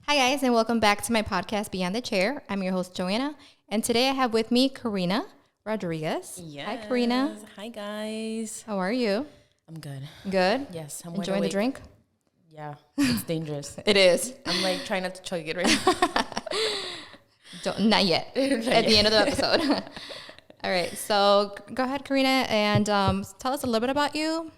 Hi guys, and welcome back to my podcast, Beyond the Chair. I'm your host, Joanna, and today I have with me Karina Rodriguez. Yes. Hi, Karina. Hi, guys. How are you? I'm good. Good? Yes, I'm enjoying the drink? Yeah, it's dangerous. It is. I'm like trying not to chug it right now. Not yet. At the end of the episode. All right, so go ahead, Karina, and tell us a little bit about you.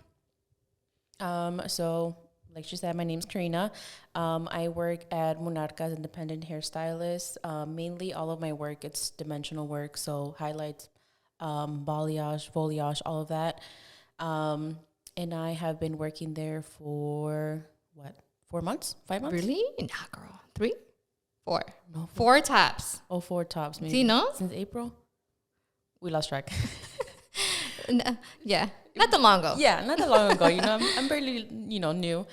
So like she said, my name's Karina. I work at Monarca as independent hairstylist. Mainly all of my work, it's dimensional work. So highlights, balayage, foliage, all of that. And I have been working there for 4 months, 5 months? Really? Nah, girl. 3? 4. No, 4 tops. Oh, 4 tops. Maybe. See, no? Since April? We lost track. Yeah, not that long ago. Yeah, not that long ago. I'm barely, new.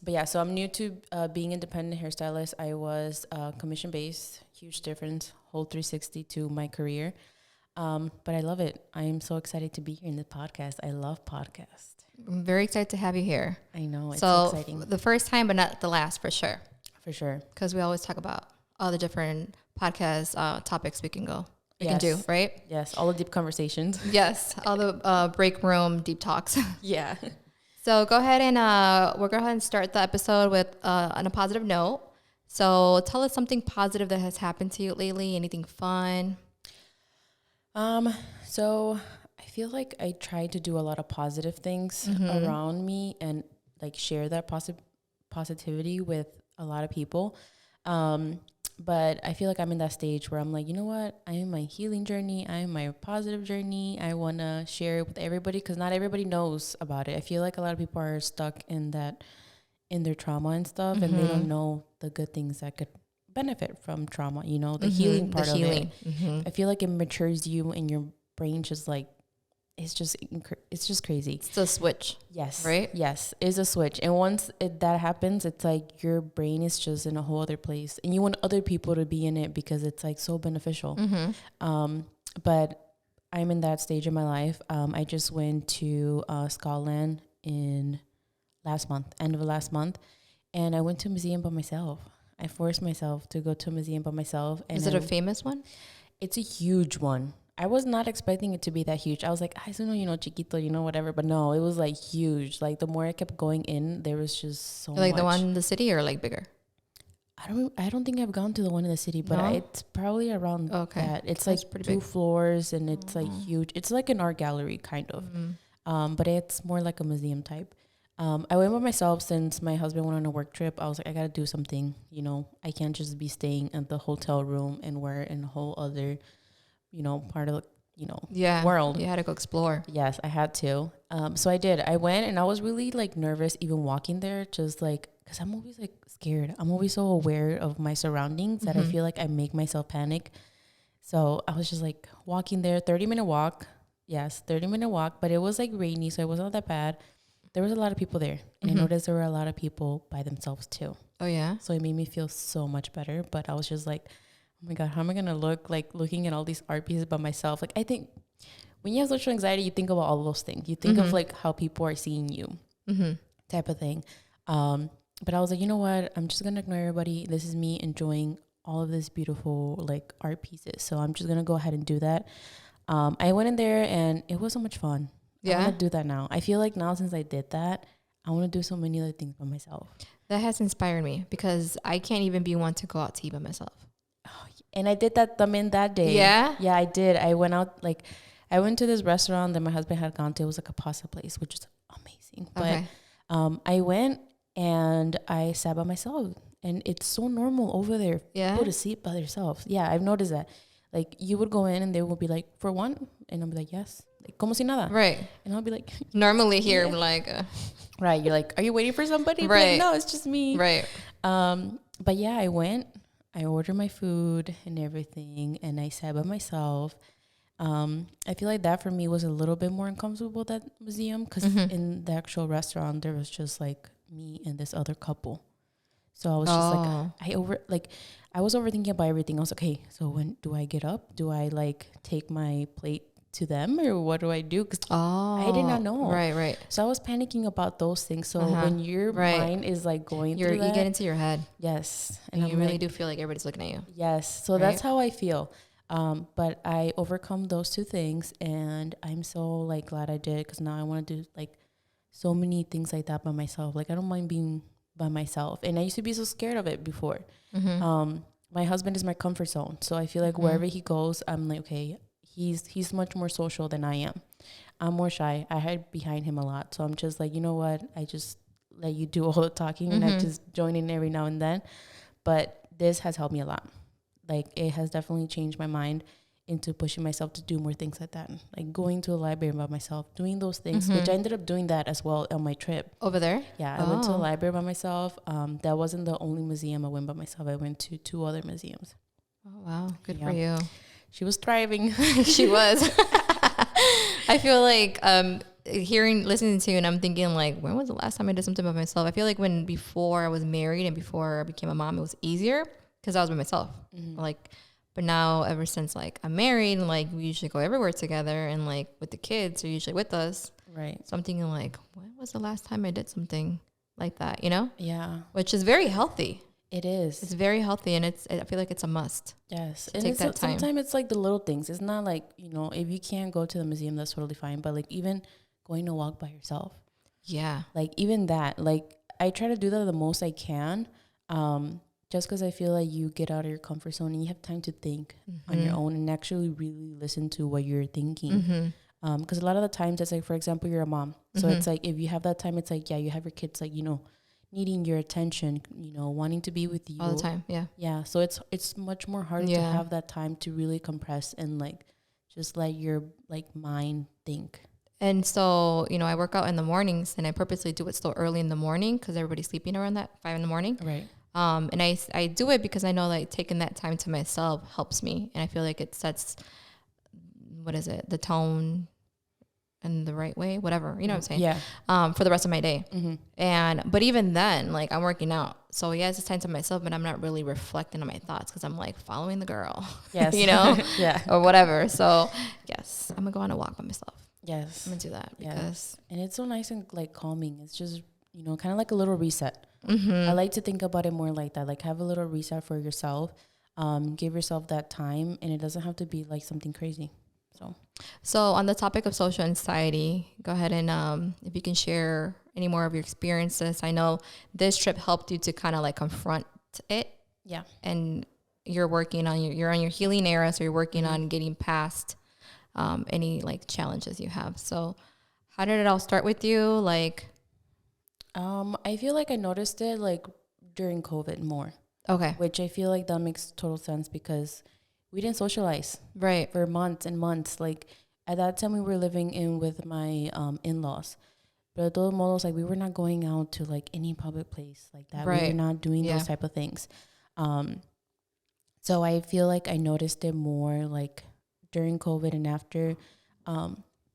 But yeah, so I'm new to being independent hairstylist. I was commission-based, huge difference, whole 360 to my career. But I love it. I am so excited to be here in the podcast. I love podcasts. I'm very excited to have you here. I know, it's so exciting. The first time, but not the last, for sure. For sure. Because we always talk about all the different podcast topics we can Yes. do, right? Yes, all the deep conversations. Yes, all the break room deep talks. Yeah. So go ahead and we'll go ahead and start the episode with on a positive note. So tell us something positive that has happened to you lately. Anything fun? So I feel like I try to do a lot of positive things around me and like share that positivity with a lot of people. But I feel like I'm in that stage where I'm like, you know what? I'm in my healing journey. I'm in my positive journey. I want to share it with everybody because not everybody knows about it. I feel like a lot of people are stuck in their trauma and stuff, and they don't know the good things that could benefit from trauma, the healing part of it. I feel like it matures you and your brain just like, it's just crazy. It's the switch. Yes. Right? Yes. It's a switch. And once that happens, it's like your brain is just in a whole other place. And you want other people to be in it because it's like so beneficial. But I'm in that stage of my life. I just went to Scotland in end of last month. And I went to a museum by myself. I forced myself to go to a museum by myself. And Is it a famous one? It's a huge one. I was not expecting it to be that huge. I was like, I don't know, chiquito, whatever. But no, it was like huge. Like the more I kept going in, there was just so much. Like the one in the city or like bigger? I don't think I've gone to the one in the city, but it's probably around that. It's like pretty 2 big. floors and it's like huge. It's like an art gallery kind of. But it's more like a museum type. I went by myself since my husband went on a work trip. I was like, I got to do something, I can't just be staying at the hotel room and we're in a whole other part of world. You had to go explore. Yes, I had to. So I did. I went and I was really like nervous even walking there, just like because I'm always like scared. I'm always so aware of my surroundings that I feel like I make myself panic. So I was just like walking there, 30-minute walk. Yes, 30-minute walk, but it was like rainy, so it wasn't that bad. There was a lot of people there, and I noticed there were a lot of people by themselves too. Oh yeah. So it made me feel so much better. But I was just like, oh my God, how am I going to look like looking at all these art pieces by myself? Like, I think when you have social anxiety, you think about all those things. You think of like how people are seeing you type of thing. But I was like, you know what? I'm just going to ignore everybody. This is me enjoying all of this beautiful like art pieces. So I'm just going to go ahead and do that. I went in there and it was so much fun. Yeah. I want to do that now. I feel like now since I did that, I want to do so many other things by myself. That has inspired me because I can't even be one to go out to eat by myself. And I did that that day. Yeah? Yeah, I did. I went out, I went to this restaurant that my husband had gone to. It was like a pasta place, which is amazing. Okay. But I went and I sat by myself. And it's so normal over there. Yeah? People to sit by themselves. Yeah, I've noticed that. Like, you would go in and they would be like, for one? And I'll be like, yes. Like, como si nada. Right. And I'll be like... Normally here, I'm like... Right, you're like, are you waiting for somebody? Right. Like, no, it's just me. Right. But yeah, I went. I ordered my food and everything, and I sat by myself. I feel like that for me was a little bit more uncomfortable, that museum, because in the actual restaurant, there was just like me and this other couple. So I was just like, I was overthinking about everything. I was like, okay, so when do I get up? Do I like take my plate to them, or what do I do? Because I did not know. Right. So I was panicking about those things. So when your mind is like going through that, you get into your head. Yes. And you really do feel like everybody's looking at you. Yes. So that's how I feel. But I overcome those two things, and I'm so like glad I did, because now I want to do like so many things like that by myself. Like I don't mind being by myself, and I used to be so scared of it before. My husband is my comfort zone, so I feel like wherever he goes, I'm like, okay, he's much more social than I am. I'm more shy. I hide behind him a lot, so I'm just like, you know what, I just let you do all the talking, and I just join in every now and then. But this has helped me a lot. Like it has definitely changed my mind into pushing myself to do more things like that, like going to a library by myself, doing those things, which I ended up doing that as well on my trip over there. Yeah, I went to a library by myself. That wasn't the only museum I went by myself. I went to 2 other museums. Oh wow, good for you. She was thriving. She was. I feel like listening to you, and I'm thinking like, when was the last time I did something by myself? I feel like before I was married and before I became a mom, it was easier because I was by myself. Like, but now ever since like I'm married, like we usually go everywhere together, and like with the kids, they're usually with us. Right. So I'm thinking like, when was the last time I did something like that? You know? Yeah. Which is very healthy. It is. It's very healthy, and I feel like it's a must. Yes. And take that time. Sometimes it's like the little things. It's not like, if you can't go to the museum, that's totally fine. But like even going to walk by yourself. Yeah. Like even that, like I try to do that the most I can. Just because I feel like you get out of your comfort zone and you have time to think on your own and actually really listen to what you're thinking. Because a lot of the times it's like, for example, you're a mom. So it's like, if you have that time, it's like, yeah, you have your kids like, needing your attention, wanting to be with you. All the time, yeah. Yeah, so it's much more hard to have that time to really compress and like just let your like mind think. And so, I work out in the mornings, and I purposely do it so early in the morning because everybody's sleeping around that 5 in the morning. Right. And I do it because I know like taking that time to myself helps me, and I feel like it sets, the tone in the right way, whatever, you know what I'm saying? Yeah. For the rest of my day. But even then, like I'm working out. So yes, it's time to myself, but I'm not really reflecting on my thoughts because I'm like following the girl, yes. Yeah. Or whatever. So yes, I'm gonna go on a walk by myself. Yes. I'm gonna do that because. And it's so nice and like calming. It's just, kind of like a little reset. I like to think about it more like that. Like have a little reset for yourself. Give yourself that time, and it doesn't have to be like something crazy. So on the topic of social anxiety, go ahead and if you can share any more of your experiences. I know this trip helped you to kind of like confront it. Yeah. And you're working on you're on your healing era, so you're working on getting past any like challenges you have. So how did it all start with you? Like, I feel like I noticed it like during COVID more. Okay. Which I feel like that makes total sense because we didn't socialize for months and months. Like at that time we were living in with my in-laws, but at todos modos, like we were not going out to like any public place like that. We were not doing those type of things. So I feel like I noticed it more like during COVID and after.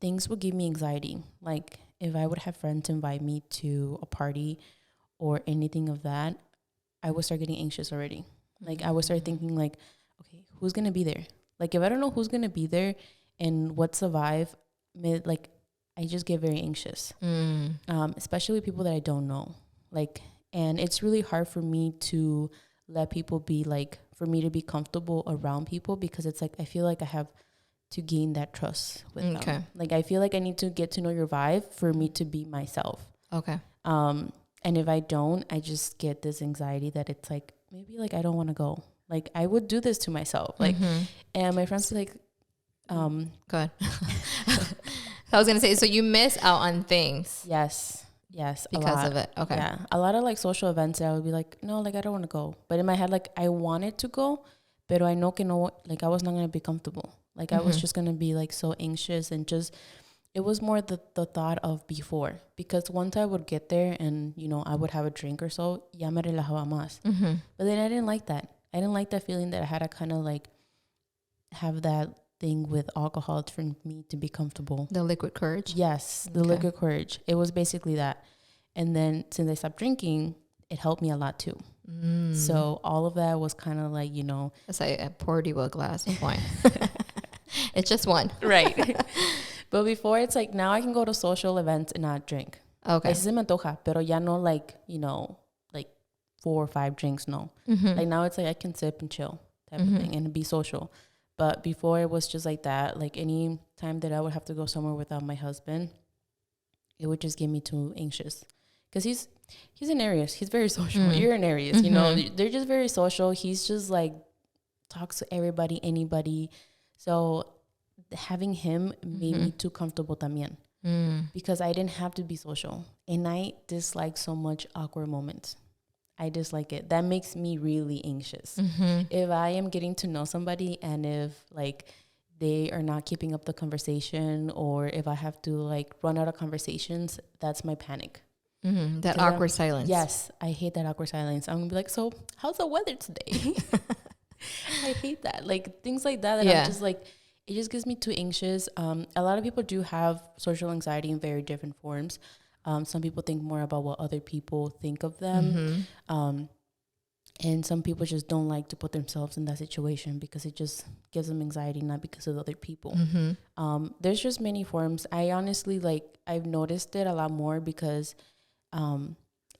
Things would give me anxiety. Like if I would have friends invite me to a party or anything of that, I would start getting anxious already. Like I would start thinking like, okay, who's going to be there? Like if I don't know who's going to be there and what's the vibe, like I just get very anxious. Especially with people that I don't know. Like, and it's really hard for me to let people be like, for me to be comfortable around people because it's like, I feel like I have to gain that trust with them. Like I feel like I need to get to know your vibe for me to be myself. Okay. And if I don't, I just get this anxiety that it's like, maybe like I don't want to go. Like I would do this to myself. Like, and my friends were like, go ahead. I was going to say, so you miss out on things. Yes. Because of it. Okay. Yeah. A lot of like social events that I would be like, no, like I don't want to go. But in my head, like I wanted to go, but I know que no, like I was not going to be comfortable. Like I was just going to be like so anxious and just, it was more the thought of before. Because once I would get there and, I would have a drink or so, ya me relajaba más. But then I didn't like that. I didn't like that feeling that I had to kind of like have that thing with alcohol for me to be comfortable. The liquid courage? Yes, the liquid courage. It was basically that. And then since I stopped drinking, it helped me a lot too. So all of that was kind of like, It's like I poured you a glass of wine. It's just one. Right. But before, it's like now I can go to social events and not drink. Okay. Like, sí se me antoja, pero ya no like, you know, like 4 or 5 drinks, no. Like now it's like I can sip and chill type of thing and be social. But before it was just like that. Like any time that I would have to go somewhere without my husband, it would just get me too anxious. Because he's an Aries. He's very social. You're an Aries, you know. They're just very social. He's just like talks to everybody, anybody. So having him made me too comfortable también. Because I didn't have to be social. And I dislike so much awkward moments. I dislike it. That makes me really anxious. If I am getting to know somebody and if like they are not keeping up the conversation, or if I have to like run out of conversations, that's my panic. That awkward silence. Yes, I hate that awkward silence. I'm gonna be like, so how's the weather today? I hate that. Like things like that I'm just like, it just gets me too anxious. A lot of people do have social anxiety in very different forms. Some people think more about what other people think of them. And some people just don't like to put themselves in that situation because it just gives them anxiety, not because of other people. There's just many forms. I honestly, like, I've noticed it a lot more because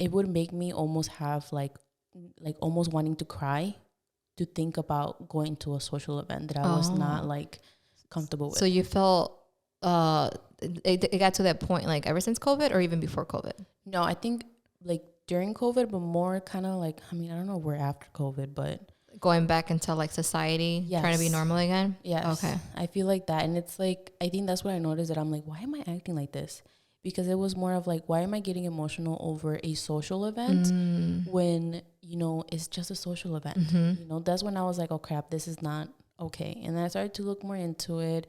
it would make me almost have like almost wanting to cry to think about going to a social event that I was not like comfortable with. So you felt it got to that point like ever since COVID or even before COVID? No, I think like during COVID, but more kind of like, I mean, I don't know where after COVID, but going back into like society, trying to be normal again. Yes. Okay. I feel like that. And it's like, I think that's what I noticed, that I'm like, why am I acting like this? Because it was more of like, why am I getting emotional over a social event when, you know, it's just a social event? You know, that's when I was like, oh crap, this is not okay. And then I started to look more into it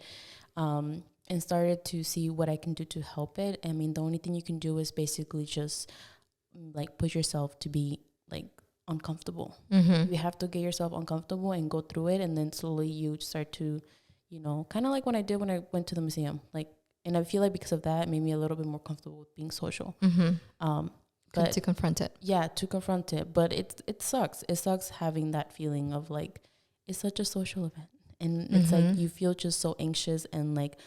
and started to see what I can do to help it. I mean, the only thing you can do is basically just like push yourself to be like uncomfortable. You have to get yourself uncomfortable and go through it. And then slowly you start to, you know, kind of like when I did when I went to the museum, like, and I feel like because of that, it made me a little bit more comfortable with being social. But to confront it. Yeah, to confront it. But it sucks. It sucks having that feeling of like, it's such a social event. And it's like, you feel just so anxious and like,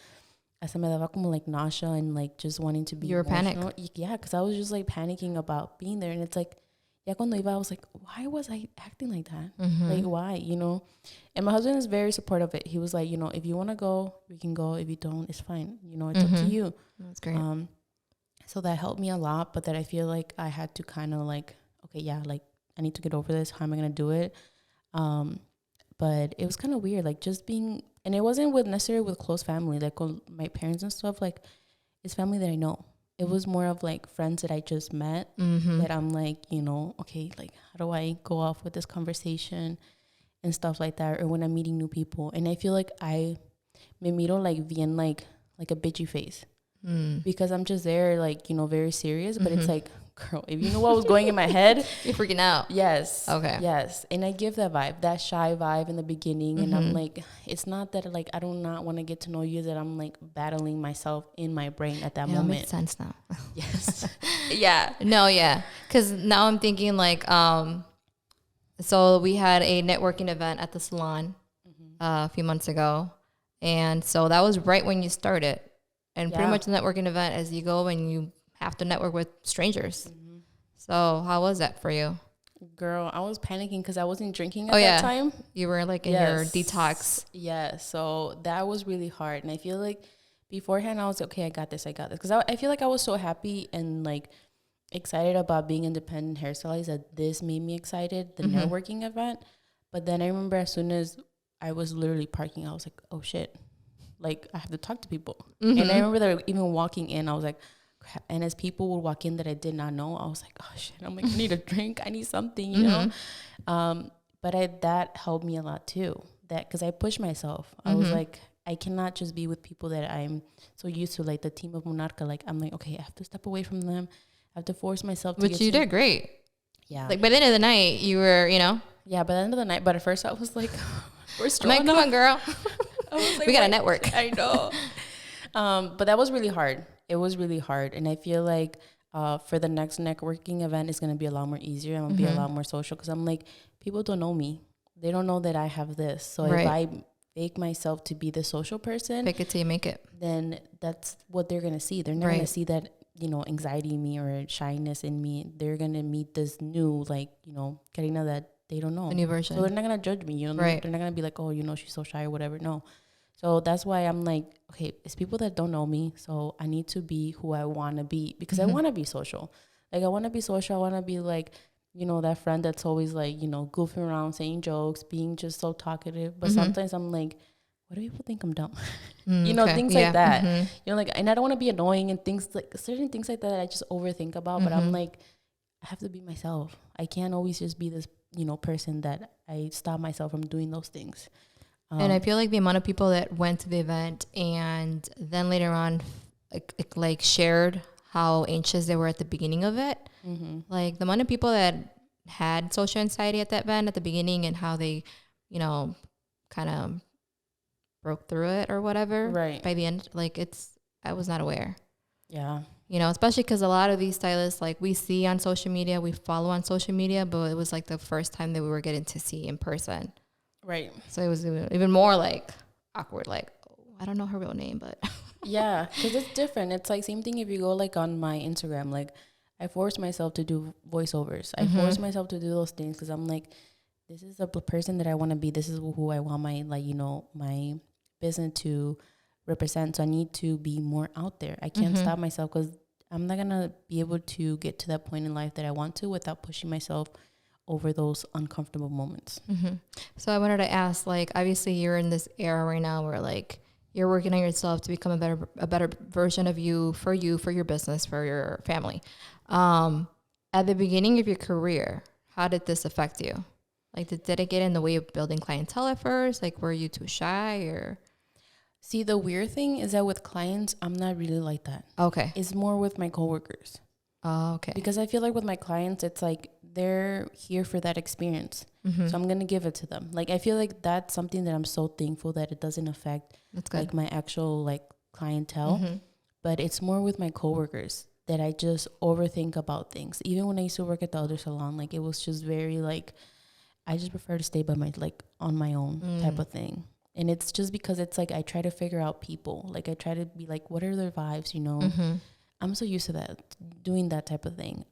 hasta me daba como like nausea and like just wanting to be You were emotional. panicked. Yeah, because I was just like panicking about being there. And it's like, ya cuando iba, I was like, why was I acting like that? Like, why, you know? And my husband is very supportive of it. He was like, you know, if you want to go, we can go. If you don't, it's fine. You know, it's up to you. That's great. So that helped me a lot. But that I feel like I had to kind of like, okay, yeah, like I need to get over this. How am I going to do it? But it was kind of weird, like just being, and it wasn't with necessarily with close family, like my parents and stuff, like it's family that I know. It was more of like friends that I just met that I'm like, you know, okay, like how do I go off with this conversation and stuff like that, or when I'm meeting new people. And I feel like I me miro like bien like a bitchy face because I'm just there like, you know, very serious, but it's like, girl, if you know what was going in my head, you're freaking out. Yes. Okay. Yes. And I give that vibe, that shy vibe in the beginning. And I'm like, it's not that like I do not want to get to know you, that I'm like battling myself in my brain at that moment. It makes sense now. Yes. Yeah. No, yeah. Because now I'm thinking like, so we had a networking event at the salon a few months ago. And so that was right when you started. And pretty much the networking event as you go and you have to network with strangers. So how was that for you? Girl, I was panicking because I wasn't drinking at that time. You were like in your detox. Yeah, so that was really hard. And I feel like beforehand I was like, okay, I got this. Because I feel like I was so happy and like excited about being independent hairstylist that this made me excited, the networking event. But then I remember as soon as I was literally parking, I was like, oh shit, like I have to talk to people. And I remember that even walking in, I was like, crap. And as people would walk in that I did not know, I was like, oh shit, I'm like, I need a drink, I need something, you know. But that helped me a lot too, that because I pushed myself. I was like, I cannot just be with people that I'm so used to, like the team of Monarca. Like I'm like, okay, I have to step away from them. I have to force myself to. Which you did great. Yeah. Like by the end of the night, you were, you know. Yeah, by the end of the night. But at first I was like, we're strong. Like, come on, girl. I was like, we got to network. I know. But that was really hard. It was really hard. And I feel like for the next networking event, it's going to be a lot more easier. I'm going to be a lot more social because I'm like, people don't know me. They don't know that I have this. So if I fake myself to be the social person, fake it till you make it, then that's what they're going to see. They're not going to see that, you know, anxiety in me or shyness in me. They're going to meet this new, like, you know, Karina that they don't know. the new version. So they're not going to judge me, you know. They're not going to be like, oh, you know, she's so shy or whatever. No. So that's why I'm like, okay, it's people that don't know me. So I need to be who I want to be, because I want to be social. Like, I want to be social. I want to be like, you know, that friend that's always like, you know, goofing around, saying jokes, being just so talkative. But sometimes I'm like, what do people think I'm dumb? You know, things like that. You know, like, and I don't want to be annoying and things like certain things like that I just overthink about. But I'm like, I have to be myself. I can't always just be this, you know, person that I stop myself from doing those things. And I feel like the amount of people that went to the event and then later on like shared how anxious they were at the beginning of it. Like the amount of people that had social anxiety at that event at the beginning and how they, you know, kind of broke through it or whatever. Right. By the end, like I was not aware. Yeah. You know, especially because a lot of these stylists, like we see on social media, we follow on social media, but it was like the first time that we were getting to see in person. Right. So it was even more like awkward. Like, oh, I don't know her real name, but yeah, because it's different. It's like same thing if you go like on my Instagram. Like, I force myself to do voiceovers. I force myself to do those things because I'm like, this is the person that I want to be. This is who I want my, like, you know, my business to represent. So I need to be more out there. I can't stop myself because I'm not gonna be able to get to that point in life that I want to without pushing myself over those uncomfortable moments. So I wanted to ask, like, obviously you're in this era right now where like you're working on yourself to become a better version of you, for your business, for your family. At the beginning of your career, how did this affect you? Like, did it get in the way of building clientele at first? Like, were you too shy or? See, the weird thing is that with clients, I'm not really like that. Okay. It's more with my coworkers. Oh, okay. Because I feel like with my clients, it's like they're here for that experience. So I'm going to give it to them. Like, I feel like that's something that I'm so thankful that it doesn't affect like my actual like clientele. But it's more with my coworkers that I just overthink about things. Even when I used to work at the other salon, like it was just very like, I just prefer to stay by my, like on my own type of thing. And it's just because it's like, I try to figure out people. Like I try to be like, what are their vibes, you know? I'm so used to that, doing that type of thing.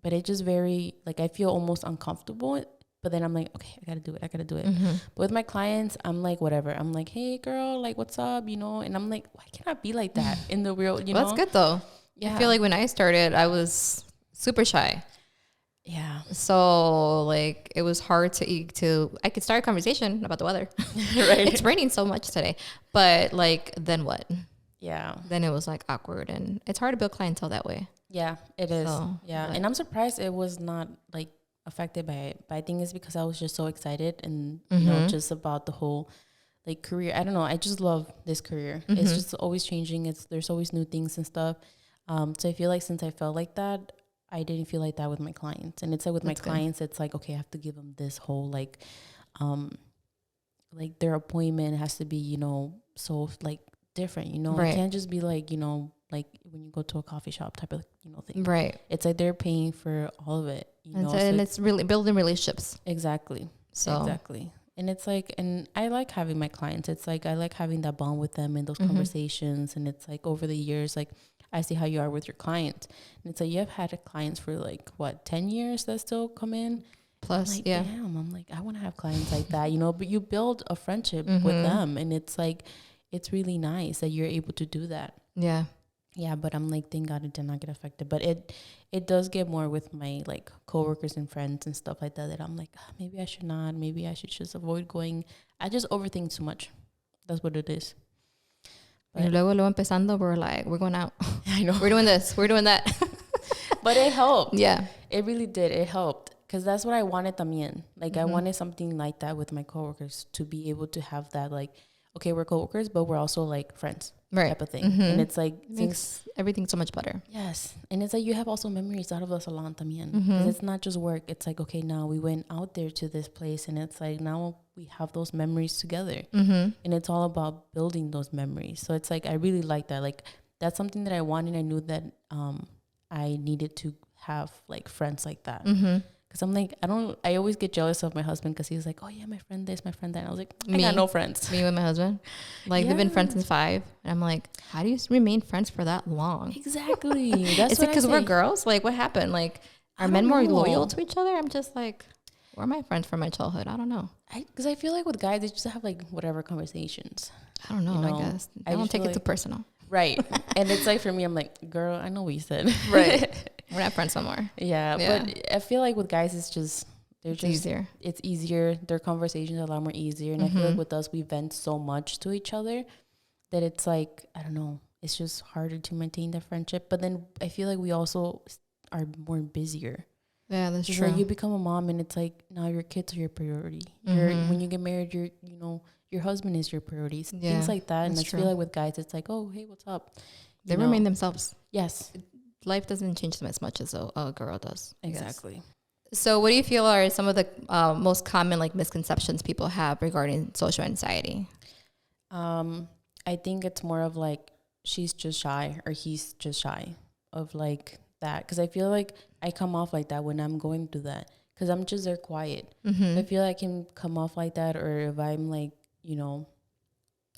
But it just very, like, I feel almost uncomfortable. But then I'm like, okay, I gotta do it. But with my clients, I'm like, whatever. I'm like, hey, girl, like, what's up, you know? And I'm like, why can't I be like that in the real, you know? That's good, though. Yeah. I feel like when I started, I was super shy. Yeah. So, like, it was hard I could start a conversation about the weather. Right. It's raining so much today. But, like, then what? Yeah. Then it was, like, awkward. And it's hard to build clientele that way. Yeah, it is. So, yeah. And I'm surprised it was not, like, affected by it. But I think it's because I was just so excited and, you know, just about the whole, like, career. I don't know. I just love this career. It's just always changing. There's always new things and stuff. So I feel like since I felt like that, I didn't feel like that with my clients. And it's like with my clients, it's like, okay, I have to give them this whole, like their appointment has to be, you know, so, like, different, you know? Right. It can't just be like, you know, like when you go to a coffee shop type of, you know, thing. Right. It's like they're paying for all of it, you know? And it's really building relationships. Exactly. So exactly. And it's like, and I like having my clients. It's like, I like having that bond with them and those conversations. And it's like over the years, like, I see how you are with your clients. And it's like, you have had clients for like, what, 10 years that still come in? Plus, like, yeah. Damn, I'm like, I want to have clients like that, you know, but you build a friendship with them. And it's like, it's really nice that you're able to do that. Yeah. Yeah, but I'm like, thank God it did not get affected. But it does get more with my, like, coworkers and friends and stuff like that I'm like, maybe I should not. Maybe I should just avoid going. I just overthink too much. That's what it is. But luego empezando, we're like, we're going out. I know. We're doing this. We're doing that. But it helped. Yeah. It really did. It helped. Because that's what I wanted también. Like, I wanted something like that with my coworkers, to be able to have that, like, okay, we're coworkers, but we're also, like, friends. Right. Type of thing. And it's like, it makes everything so much better. Yes. And it's like, you have also memories out of the salon también. Because it's not just work. It's like, okay, now we went out there to this place, and it's like, now we have those memories together. And it's all about building those memories. So it's like, I really like that. Like, that's something that I wanted. I knew that I needed to have, like, friends like that. Because Because I'm like, I always get jealous of my husband because he's like, oh yeah, my friend this, my friend that. And I was like, I got no friends. Me with my husband. Like, they've been friends since 5. And I'm like, how do you remain friends for that long? Exactly. That's Is it because we're girls? Like, what happened? Like, are men more loyal to each other? I'm just like, we're my friends from my childhood. I don't know. Because I feel like with guys, they just have like whatever conversations. I don't know, you know? I guess. I don't take it too personal. Right. And it's like, for me, I'm like, girl, I know what you said. Right. We're not friends somewhere. Yeah. But I feel like with guys, it's just, it's easier. It's easier. Their conversations are a lot more easier. And I feel like with us, we vent so much to each other that it's like, I don't know, it's just harder to maintain the friendship. But then I feel like we also are more busier. Yeah, that's it's true. Like you become a mom and it's like now your kids are your priority. When you get married, your husband is your priority. Things like that. And I feel like with guys, it's like, oh, hey, what's up? They remain themselves. Yes. Life doesn't change them as much as a girl does. Exactly. So what do you feel are some of the most common like misconceptions people have regarding social anxiety? I think it's more of like she's just shy or he's just shy of like that. Because I feel like I come off like that when I'm going through that. Because I'm just there quiet. I feel like I can come off like that. Or if I'm like,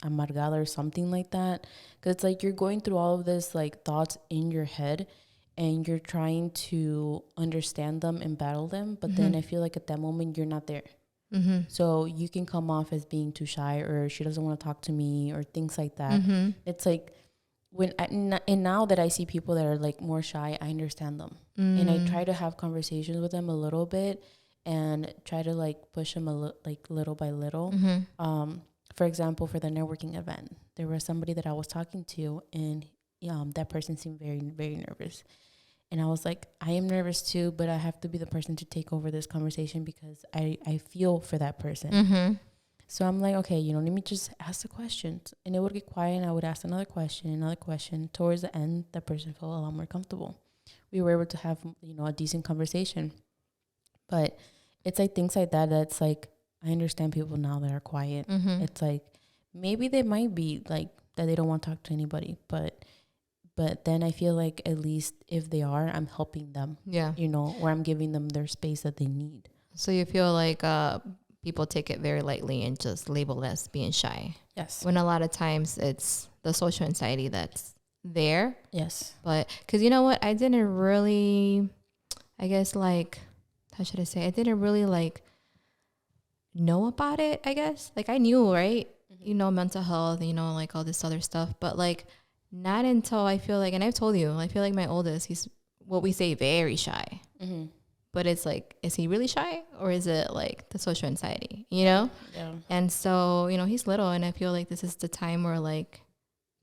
amargada or something like that. Because it's like you're going through all of this like thoughts in your head. And you're trying to understand them and battle them. But then I feel like at that moment, you're not there. So you can come off as being too shy or she doesn't want to talk to me or things like that. It's like and now that I see people that are like more shy, I understand them. And I try to have conversations with them a little bit and try to like push them little by little. For example, for the networking event, there was somebody that I was talking to and that person seemed very, very nervous. And I was like, I am nervous too, but I have to be the person to take over this conversation because I feel for that person. So I'm like, okay, let me just ask the questions. And it would get quiet and I would ask another question. Towards the end, that person felt a lot more comfortable. We were able to have, a decent conversation. But it's like things like that. That's like, I understand people now that are quiet. It's like, maybe they might be like that they don't want to talk to anybody, but then I feel like at least if they are, I'm helping them. Yeah. Or I'm giving them their space that they need. So you feel like people take it very lightly and just label it as being shy. Yes. When a lot of times it's the social anxiety that's there. Yes. But because you know what? I didn't really, I guess like, how should I say? I didn't really like know about it, I guess. Like I knew, right? Mental health, like all this other stuff. But like, not until I feel like, and I've told you, I feel like my oldest, he's what we say very shy. But it's like, is he really shy or is it like the social anxiety, Yeah. And so, he's little and I feel like this is the time where like,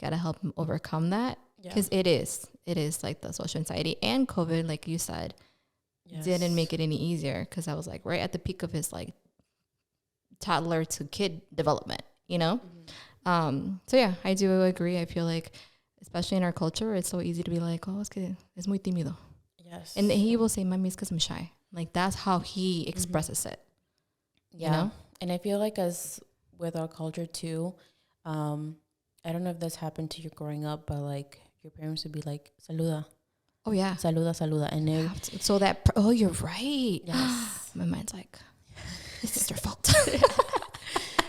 gotta help him overcome that. Because it is like the social anxiety and COVID, like you said, didn't make it any easier. Because I was like right at the peak of his like toddler to kid development, So yeah, I do agree. I feel like, especially in our culture, it's so easy to be like, oh, es muy tímido. Yes. And he will say, mami, es because I'm shy. Like, that's how he expresses it. Yeah. And I feel like as with our culture too, I don't know if that's happened to you growing up, but like your parents would be like, saluda. Oh, yeah. Saluda. And so that, oh, you're right. Yes. My mind's like, it's their fault.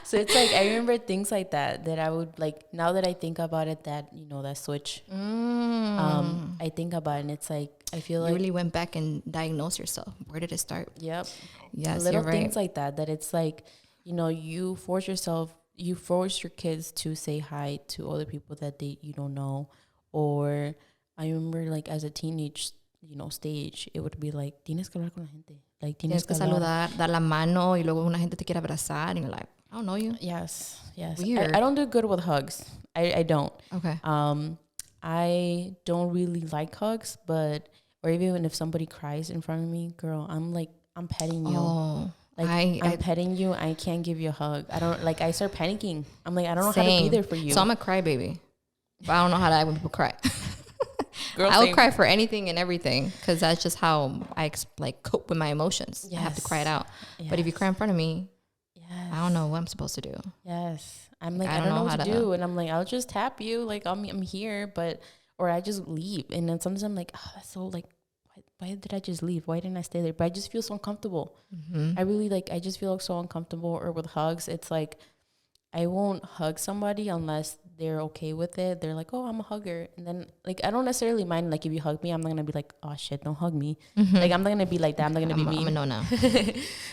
So it's like, I remember things like that I would like, now that I think about it, that, that switch, I think about it and it's like, I feel like. You really went back and diagnosed yourself. Where did it start? Yep. Yes, little you're things right. like that it's like, you force your kids to say hi to other people that you don't know. Or I remember like as a teenage, stage, it would be like, tienes que hablar con la gente. Like, tienes que saludar, dar la mano, y luego una gente te quiere abrazar, and you're like, I don't know you. Yes. Weird. I don't do good with hugs. I don't. Okay. I don't really like hugs, or even if somebody cries in front of me, girl, I'm petting you. Oh. Like, I'm petting you. I can't give you a hug. I don't, like, I start panicking. I'm like, I don't know how to be there for you. So I'm a crybaby. But I don't know how to act when people cry. Girl, I will cry for anything and everything because that's just how I cope with my emotions. Yes. I have to cry it out. Yes. But if you cry in front of me, I don't know what I'm supposed to do. Yes. I'm like, I don't know what to do. And I'm like, I'll just tap you. Like, I'm here. Or I just leave. And then sometimes I'm like, oh, that's so like, why did I just leave? Why didn't I stay there? But I just feel so uncomfortable. Mm-hmm. I really like, I just feel like so uncomfortable. Or with hugs, it's like, I won't hug somebody unless they're okay with it. They're like, oh, I'm a hugger. And then, like, I don't necessarily mind, like, if you hug me, I'm not going to be like, oh, shit, don't hug me. Mm-hmm. Like, I'm not going to be like that. I'm not going to be mean. I'm a no-no.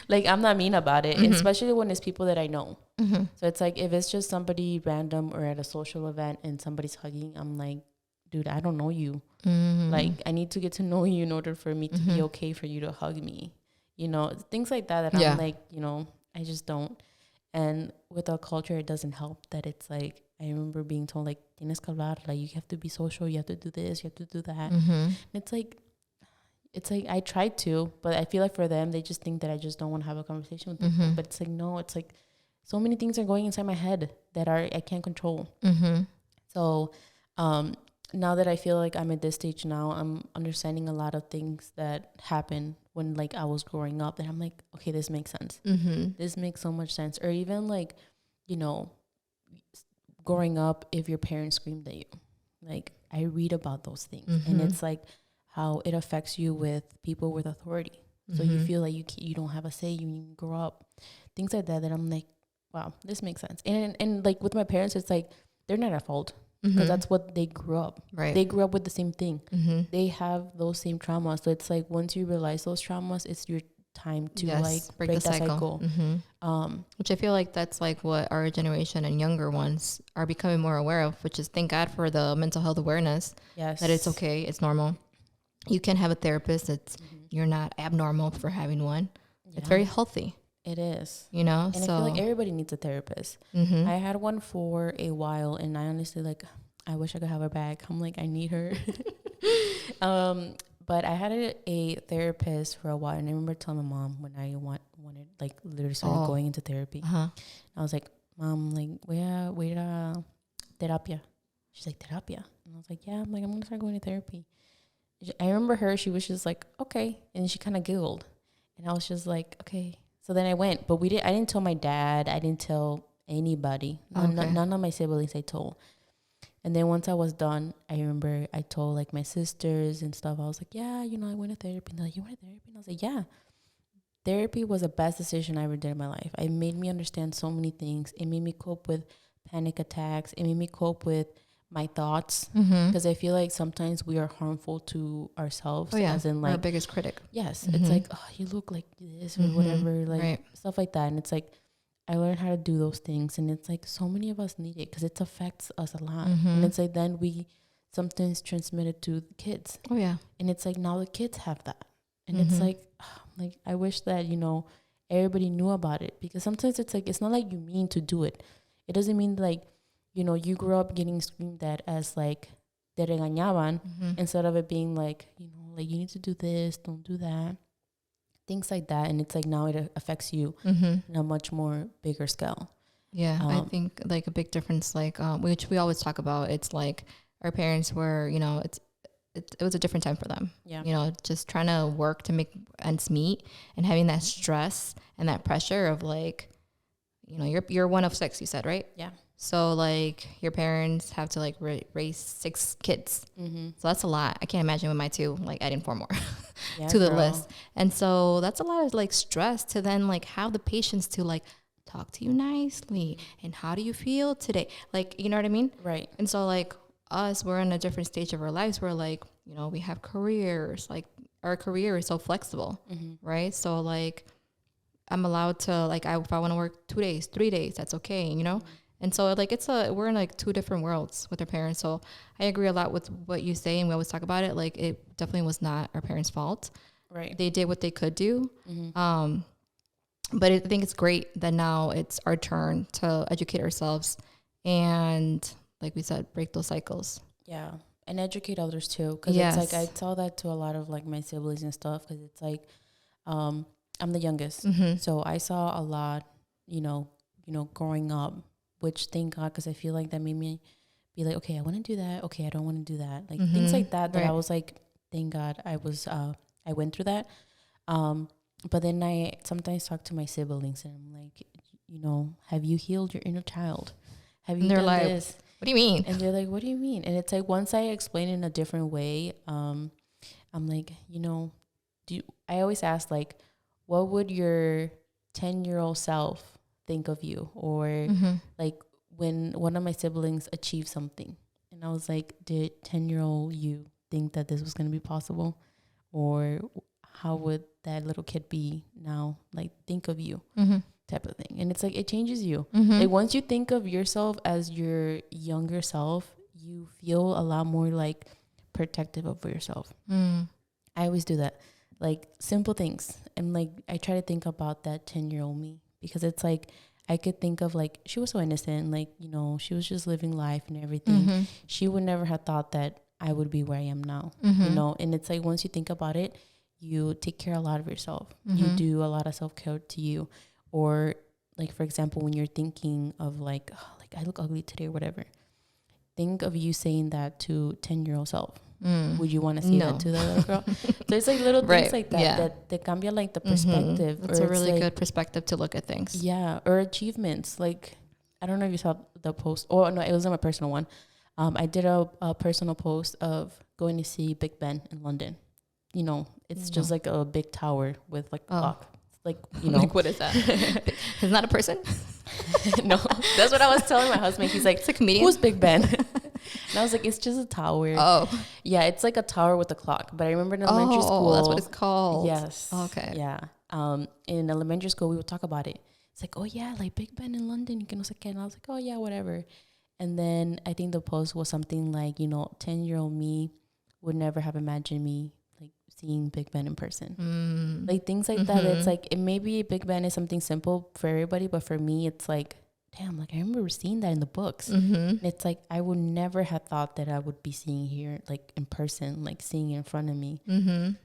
Like, I'm not mean about it. Mm-hmm. And especially when it's people that I know. Mm-hmm. So it's like, if it's just somebody random or at a social event and somebody's hugging, I'm like, dude, I don't know you. Mm-hmm. Like, I need to get to know you in order for me to Mm-hmm. be okay for you to hug me. You know, things like that Yeah. I'm like, you know, I just don't. And with our culture, it doesn't help that it's like, I remember being told, like, tienes que hablar, like, you have to be social, you have to do this, you have to do that. Mm-hmm. And it's like, I tried to, but I feel like for them, they just think that I just don't want to have a conversation with people. Mm-hmm. But it's like, no, it's like, so many things are going inside my head that I can't control. Mm-hmm. So, now that I feel like I'm at this stage now, I'm understanding a lot of things that happen when, like, I was growing up, and I'm like, okay, this makes sense. Mm-hmm. This makes so much sense. Or even, like, you know, growing up, if your parents screamed at you, like, I read about those things. Mm-hmm. And it's like how it affects you with people with authority. So you feel like you don't have a say, you grow up, things like that I'm like, wow, this makes sense. And like with my parents, it's like, they're not at fault. Because that's what they grew up. Right. They grew up with the same thing. Mm-hmm. They have those same traumas. So it's like, once you realize those traumas, it's your time to like break the that cycle. Mm-hmm. Which I feel like that's like what our generation and younger ones are becoming more aware of, which is thank God for the mental health awareness. Yes. That it's okay. It's normal. You can have a therapist. It's you're not abnormal for having one. Yeah. It's very healthy. It is. You know? And I feel like everybody needs a therapist. Mm-hmm. I had one for a while, and I honestly, like, I wish I could have her back. I'm like, I need her. But I had a therapist for a while, and I remember telling my mom when I wanted, like, literally started going into therapy. Uh-huh. I was like, Mom, like, where terapia? She's like, terapia? And I was like, yeah. I'm like, I'm going to start going to therapy. I remember her, she was just like, okay. And she kind of giggled. And I was just like, okay. So then I went, but I didn't tell my dad. I didn't tell anybody. None of my siblings I told. And then once I was done, I remember I told, like, my sisters and stuff. I was like, yeah, you know, I went to therapy. And they're like, you went to therapy? And I was like, yeah. Therapy was the best decision I ever did in my life. It made me understand so many things. It made me cope with panic attacks. It made me cope with my thoughts. Because I feel like sometimes we are harmful to ourselves. Oh, yeah. As in, like, our biggest critic. Yes. It's like, oh, you look like this or whatever. Like, stuff like that. And it's like, I learned how to do those things. And it's like, so many of us need it because it affects us a lot. And it's like, then we sometimes transmit it to the kids. Oh, yeah. And it's like, now the kids have that. And it's like, I wish that, you know, everybody knew about it. Because sometimes it's like, it's not like you mean to do it. It doesn't mean, like, you know, you grew up getting screamed at as, like, te regañaban, instead of it being like, you know, like, you need to do this, don't do that. Things like that. And it's like, now it affects you in a much more bigger scale. Yeah, I think, like, a big difference, like, which we always talk about, it's like our parents were, you know, it was a different time for them. Yeah. You know, just trying to work to make ends meet and having that stress and that pressure of, like, you know, you're one of 6, you said, right? Yeah. So, like, your parents have to, like, raise 6 kids. So that's a lot. I can't imagine with my 2, like, adding 4 more to the list. And so that's a lot of, like, stress to then, like, have the patience to, like, talk to you nicely. And how do you feel today? Like, you know what I mean? Right. And so, like, us, we're in a different stage of our lives where, like, you know, we have careers. Like, our career is so flexible, right? So, like, I'm allowed to, like, if I want to work 2 days, 3 days, that's okay, you know? And so, like, we're in, like, 2 different worlds with our parents. So I agree a lot with what you say, and we always talk about it. Like, it definitely was not our parents' fault. Right. They did what they could do. But I think it's great that now it's our turn to educate ourselves and, like we said, break those cycles. Yeah. And educate others too. Because it's like, I tell that to a lot of, like, my siblings and stuff. Because it's like, I'm the youngest. So I saw a lot, you know, growing up. Which, thank God, because I feel like that made me be like, okay, I want to do that. Okay, I don't want to do that. Like, things like that I was like, thank God I went through that. But then I sometimes talk to my siblings and I'm like, you know, have you healed your inner child? Have you done this? What do you mean? And they're like, what do you mean? And it's like, once I explain in a different way, I'm like, I always ask, like, what would your 10-year-old self think of you? Or like when one of my siblings achieved something, and I was like, did 10-year-old you think that this was going to be possible? Or how would that little kid be now? Like, think of you type of thing. And it's like, it changes you. Like, once you think of yourself as your younger self, you feel a lot more like protective over yourself. I always do that. Like, simple things. And like, I try to think about that 10-year-old me, because it's like, I could think of, like, she was so innocent. Like, she was just living life and everything. She would never have thought that I would be where I am now, and it's like, once you think about it, you take care a lot of yourself. You do a lot of self-care to you. Or like, for example, when you're thinking of like, oh, like, I look ugly today or whatever, think of you saying that to 10-year-old self. Would you want to say that to the little girl? So it's like little things like that, that cambia like the perspective. It's a really good perspective to look at things. Yeah. Or achievements. Like, I don't know if you saw the post. Oh, no, it was on my personal one. I did a personal post of going to see Big Ben in London. It's just like a big tower with like a clock. Like, like, what is that? It's not a person? No, that's what I was telling my husband. He's like, it's a comedian. Who's Big Ben? And I was like, it's just a tower. Oh. Yeah, it's like a tower with a clock. But I remember in elementary school. That's what it's called. Yes. Okay. Yeah. In elementary school, we would talk about it. It's like, oh, yeah, like Big Ben in London. You can also get. And I was like, oh, yeah, whatever. And then I think the post was something like, 10-year-old me would never have imagined me like seeing Big Ben in person. Like, things like that. It's like, it maybe Big Ben is something simple for everybody, but for me, it's like, damn, like, I remember seeing that in the books. And it's like, I would never have thought that I would be seeing here, like, in person, like, seeing it in front of me.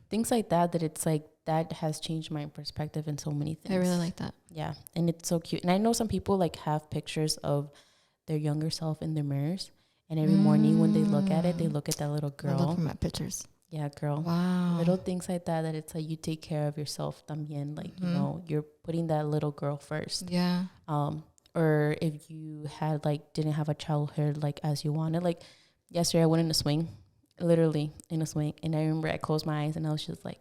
Things like that it's like, that has changed my perspective in so many things. I really like that. Yeah. And it's so cute. And I know some people like have pictures of their younger self in their mirrors, and every morning when they look at it, they look at that little girl. I look for my pictures. Yeah, girl. Wow. Little things like that it's like, you take care of yourself también. Like, you're putting that little girl first. Yeah. Or if you had like, didn't have a childhood like as you wanted. Like, yesterday I went in a swing, literally in a swing. And I remember I closed my eyes and I was just like,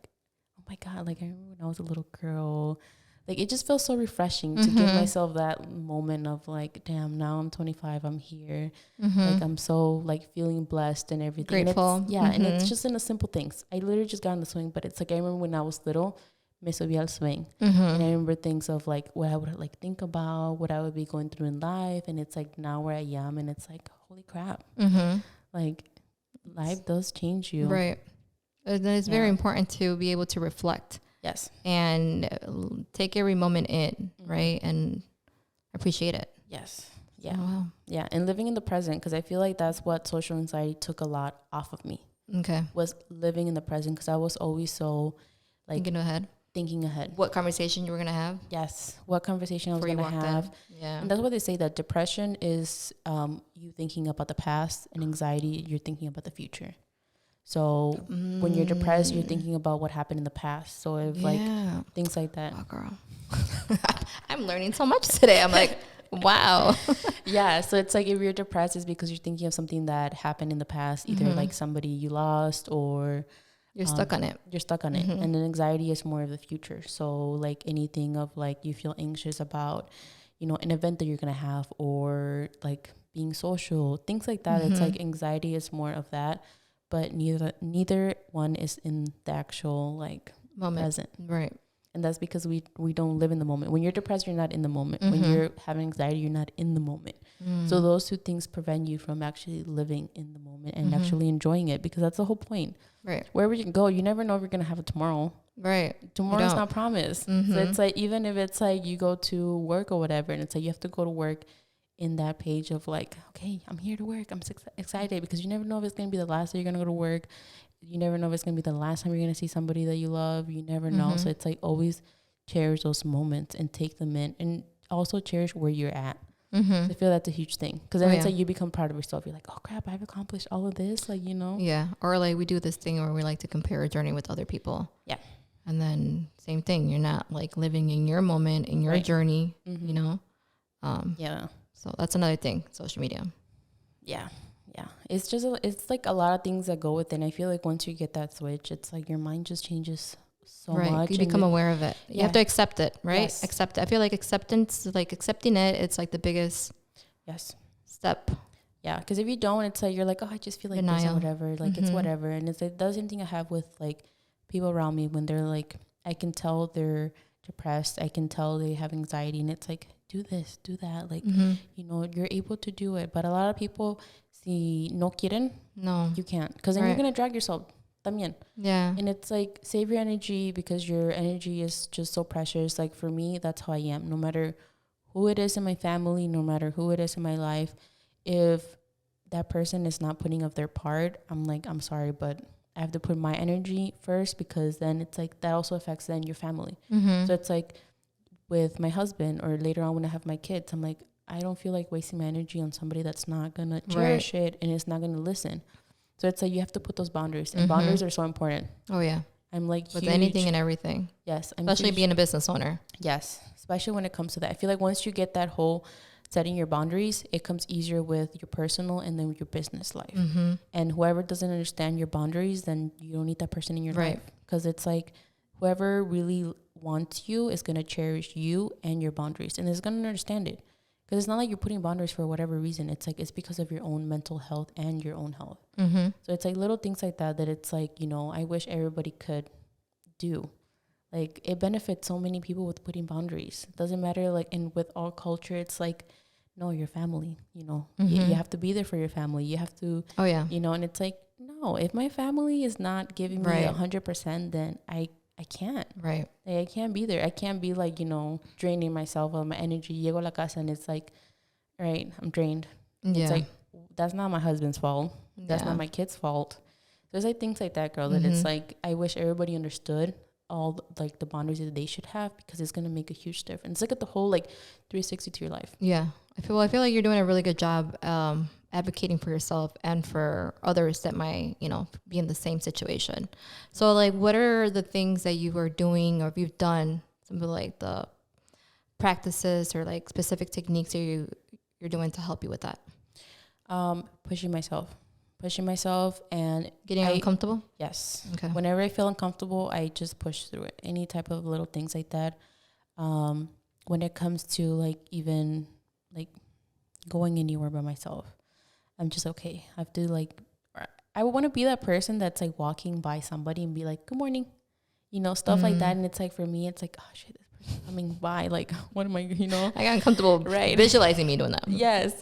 oh my God, like, I remember when I was a little girl. Like, it just feels so refreshing to give myself that moment of like, damn, now I'm 25, I'm here. Like, I'm so like feeling blessed and everything. Grateful. And and it's just in the simple things. I literally just got in the swing, but it's like, I remember when I was little, me subí al swing. And I remember things of like what I would like think about, what I would be going through in life. And it's like, now where I am, and it's like, holy crap. Like, life does change you. Right. And it's very important to be able to reflect. Yes. And take every moment in, right? And appreciate it. Yes. Yeah. Oh, wow. Yeah. And living in the present, because I feel like that's what social anxiety took a lot off of me. Okay. Was living in the present, because I was always so like thinking ahead. What conversation you were going to have? Yes. What conversation I was going to have. Yeah. And that's what they say, that depression is you thinking about the past, and anxiety, you're thinking about the future. So when you're depressed, you're thinking about what happened in the past. So if like things like that. Oh, girl. I'm learning so much today. I'm like, wow. Yeah. So it's like, if you're depressed, it's because you're thinking of something that happened in the past, either like somebody you lost, or you're stuck on it. You're stuck on it. And then anxiety is more of the future. So like anything of like, you feel anxious about, an event that you're going to have, or like being social, things like that. It's like, anxiety is more of that. But neither one is in the actual like moment. Present. Right. And that's because we don't live in the moment. When you're depressed, you're not in the moment. When you're having anxiety, you're not in the moment. So those two things prevent you from actually living in the moment and actually enjoying it, because that's the whole point. Right. Wherever you can go, you never know if you're going to have it tomorrow. Right. Tomorrow's not promised. So it's like, even if it's like you go to work or whatever, and it's like you have to go to work in that page of like, okay, I'm here to work. I'm so excited, because you never know if it's going to be the last day you're going to go to work. You never know if it's going to be the last time you're going to see somebody that you love. You never know. So it's like, always cherish those moments and take them in, and also cherish where you're at. So I feel that's a huge thing, because then it's like, you become proud of yourself. You're like, oh crap, I've accomplished all of this. Like, Yeah. Or like, we do this thing where we like to compare a journey with other people. Yeah. And then same thing. You're not like living in your moment, in your journey, Yeah. So that's another thing, social media. Yeah. Yeah, it's just it's like a lot of things that go with it. And I feel like once you get that switch, it's like your mind just changes so much. You become aware of it. You have to accept it, right? Yes. Accept it. I feel like acceptance, like accepting it, it's like the biggest step. Yeah, because if you don't, it's like you're like, oh, I just feel like this or whatever. Like it's whatever. And it's like the same thing I have with like people around me when they're like, I can tell they're depressed. I can tell they have anxiety, and it's like, do this, do that. Like, you know, you're able to do it. But a lot of people si no quieren, you can't, because then you're gonna drag yourself. También. Yeah. And it's like, save your energy, because your energy is just so precious. Like for me, that's how I am. No matter who it is in my family, no matter who it is in my life, if that person is not putting up their part, I'm like, I'm sorry, but I have to put my energy first, because then it's like that also affects then your family. So it's like with my husband, or later on when I have my kids, I'm like, I don't feel like wasting my energy on somebody that's not gonna cherish it and is not gonna listen. So it's like you have to put those boundaries, and boundaries are so important. Oh yeah. I'm like with huge. Anything and everything. Yes, especially being a business owner. Yes, especially when it comes to that. I feel like once you get that whole setting your boundaries, it comes easier with your personal and then your business life. And whoever doesn't understand your boundaries, then you don't need that person in your life, because it's like whoever really wants you is going to cherish you and your boundaries, and is going to understand it. Because it's not like you're putting boundaries for whatever reason. It's like it's because of your own mental health and your own health. So it's like little things like that it's like, you know, I wish everybody could do. Like it benefits so many people with putting boundaries. It doesn't matter, like, and with all culture, it's like, no, your family, you know, you have to be there for your family. You have to, you know, and it's like, no, if my family is not giving me 100%, then I can't. Like, I can't be there. I can't be like, you know, draining myself of my energy. Llego a la casa and it's like, right, I'm drained. It's like, that's not my husband's fault. That's not my kid's fault. There's like things like that, girl, that it's like, I wish everybody understood all like the boundaries that they should have, because it's going to make a huge difference. Look at the whole like 360 to your life. Yeah. I feel like you're doing a really good job advocating for yourself and for others that might, you know, be in the same situation. So like, what are the things that you are doing, or if you've done some of like the practices or like specific techniques that you're doing to help you with that? Pushing myself and getting uncomfortable. Yes. Okay. Whenever I feel uncomfortable, I just push through it. Any type of little things like that. When it comes to like even like going anywhere by myself, I'm just okay. I have to like, I want to be that person that's like walking by somebody and be like, good morning, you know, stuff like that. And it's like, for me, it's like, oh shit, this person coming by, like, what am I, you know? I got uncomfortable visualizing me doing that. Yes.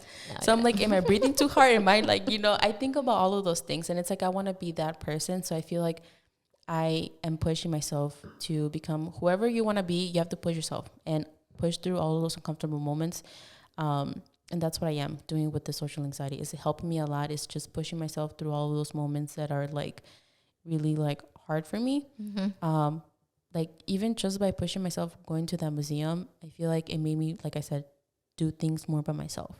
So I'm like, am I breathing too hard? Am I like, you know, I think about all of those things, and it's like, I want to be that person. So I feel like I am pushing myself to become whoever you want to be. You have to push yourself and push through all of those uncomfortable moments. And that's what I am doing with the social anxiety. Is helping me a lot. It's just pushing myself through all of those moments that are like really like hard for me. Like even just by pushing myself, going to that museum, I feel like it made me, like I said, do things more by myself.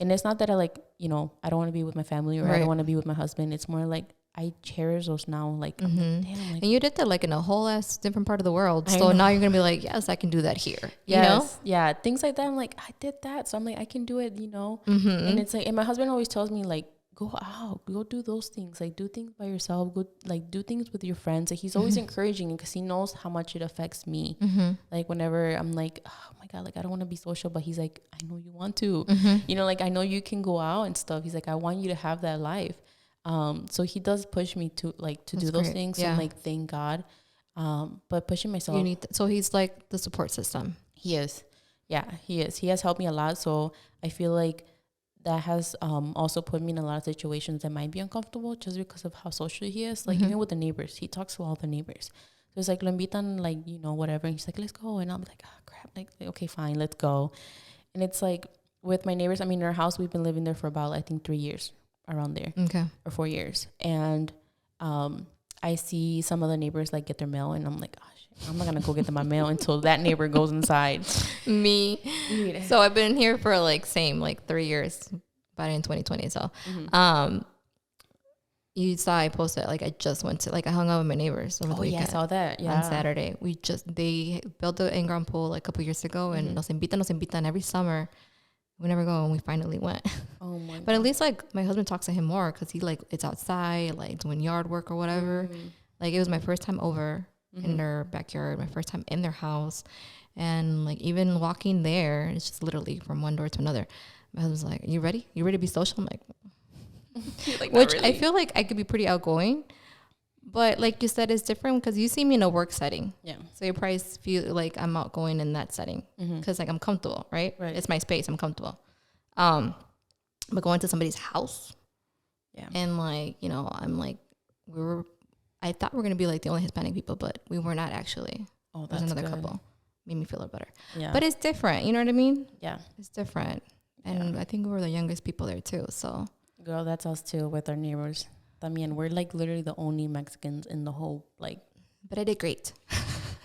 And it's not that I like, you know, I don't want to be with my family, or I don't want to be with my husband. It's more like I cherish those now. Like, I'm like, damn, like, and you did that like in a whole ass different part of the world. So now you're gonna be like, yes, I can do that here. You know? Yeah, things like that. I'm like, I did that, so I'm like, I can do it. You know. And it's like, and my husband always tells me like, go out, go do those things, like do things by yourself, go like do things with your friends. Like he's always encouraging, because he knows how much it affects me. Like whenever I'm like, oh my God, like I don't want to be social, but he's like, I know you want to, you know, like I know you can go out and stuff. He's like, I want you to have that life. So he does push me to like to do those things. Yeah. And like, thank God. But pushing myself. So he's like the support system. He is. Yeah, he is. He has helped me a lot. So I feel like that has also put me in a lot of situations that might be uncomfortable, just because of how social he is. Like even with the neighbors, he talks to all the neighbors. So it's like, lo invitan, like, you know, whatever. And he's like, let's go. And I'll be like, oh crap. Like, okay, fine, let's go. And it's like with my neighbors, I mean, in our house, we've been living there for about, I think, 3 years, around there. Okay. Or 4 years. And I see some of the neighbors like get their mail, and I'm like, oh shit, I'm not gonna go get my mail until that neighbor goes inside. Me. So I've been here for like 3 years, but in 2020. So you saw I posted, like I just went to, like I hung out with my neighbors over the weekend. Yeah, I saw that. Yeah. On Saturday. They built the in-ground pool like a couple years ago, and nos invitan every summer. We never go, and we finally went. Oh my But at least like my husband talks to him more because he like it's outside, like doing yard work or whatever. Like it was my first time over in their backyard, my first time in their house, and like even walking there, it's just literally from one door to another. My husband's like, "You ready? You ready to be social?" I'm like, which really. I feel like I could be pretty outgoing, but like you said, it's different because you see me in a work setting. Yeah. So you probably feel like I'm outgoing in that setting because like I'm comfortable, right? It's my space. I'm comfortable. But going to somebody's house, and like, you know, I'm like, I thought we were gonna be like the only Hispanic people, but we were not actually. Oh, that's There's another good. couple. Made me feel a little better. Yeah. But it's different. You know what I mean? Yeah. It's different. And I think we were the youngest people there too. So. Girl, that's us too with our neighbors. I mean, we're like literally the only Mexicans in the whole like. But I did great.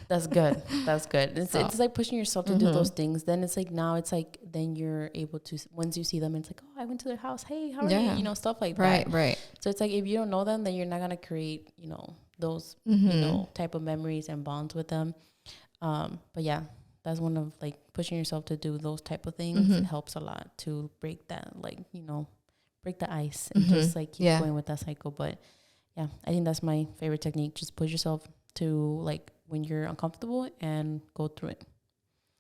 That's good. That's good. It's like pushing yourself to do those things. Then it's like now it's like then you're able to, once you see them, it's like, oh, I went to their house. Hey, how are you? You know, stuff like that. Right. So it's like if you don't know them, then you're not gonna create, you know, those you know type of memories and bonds with them. But yeah, that's one of like pushing yourself to do those type of things. It helps a lot to break that, like, you know, break the ice and just like keep going with that cycle. But yeah, I think that's my favorite technique. Just push yourself to like when you're uncomfortable and go through it.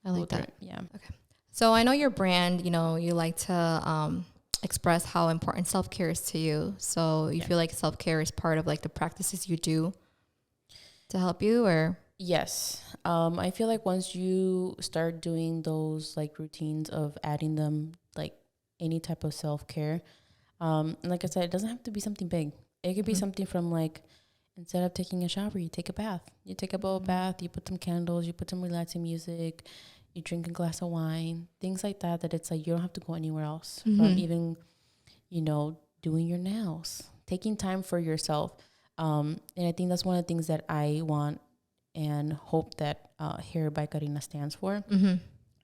I like that. Yeah. Okay. So I know your brand, you know, you like to express how important self-care is to you. So you feel like self-care is part of like the practices you do to help you, or? Yes. I feel like once you start doing those like routines of adding them, like any type of self-care, and like I said, it doesn't have to be something big. It could be something from like, instead of taking a shower, you take a bath. You take a bowl bath, you put some candles, you put some relaxing music, you drink a glass of wine, things like that, that it's like you don't have to go anywhere else. From even, you know, doing your nails, taking time for yourself. And I think that's one of the things that I want and hope that Hair by Karina stands for,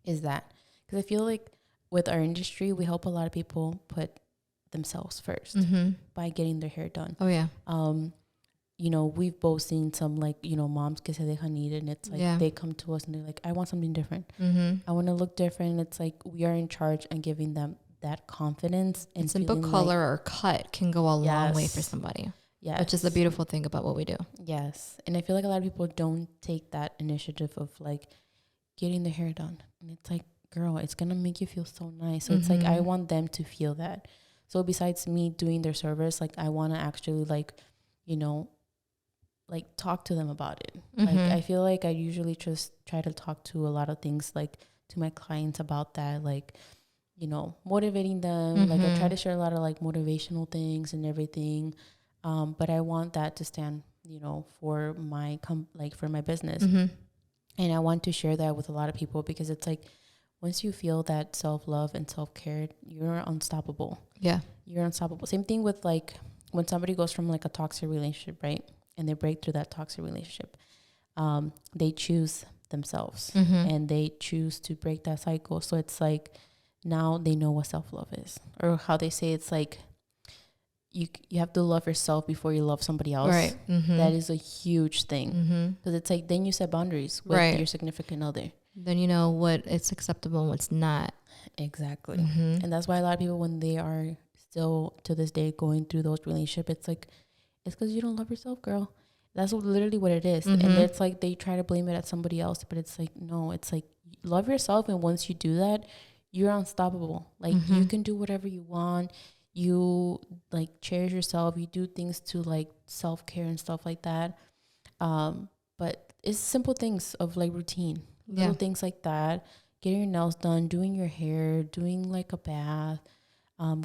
is that. Because I feel like with our industry, we help a lot of people put themselves first by getting their hair done. Oh, yeah. You know, we've both seen some like, you know, moms que se dejan ir, and it's like they come to us and they're like, I want something different. I want to look different. It's like we are in charge and giving them that confidence. And simple color or cut can go a long way for somebody. Yeah, which is the beautiful thing about what we do. Yes. And I feel like a lot of people don't take that initiative of like getting their hair done. And it's like, girl, it's going to make you feel so nice. So it's like, I want them to feel that. So besides me doing their service, like I want to actually like, you know, like talk to them about it. Like I feel like I usually just try to talk to a lot of things, like to my clients about that, like, you know, motivating them. Like I try to share a lot of like motivational things and everything. But I want that to stand, you know, for my for my business. And I want to share that with a lot of people, because it's like, once you feel that self-love and self-care, you're unstoppable. Yeah. You're unstoppable. Same thing with like when somebody goes from like a toxic relationship, right? And they break through that toxic relationship. They choose themselves and they choose to break that cycle. So it's like, now they know what self-love is, or how they say it's like, you have to love yourself before you love somebody else. Right. That is a huge thing, because it's like, then you set boundaries with your significant other. Then you know what it's acceptable and what's not. Exactly. And that's why a lot of people, when they are still to this day going through those relationships, it's like, it's because you don't love yourself, girl. That's literally what it is. And it's like they try to blame it at somebody else, but it's like, no, it's like, love yourself. And once you do that, you're unstoppable. Like you can do whatever you want. You like cherish yourself. You do things to like self-care and stuff like that. But it's simple things of like routine, little things like that. Getting your nails done, doing your hair, doing like a bath,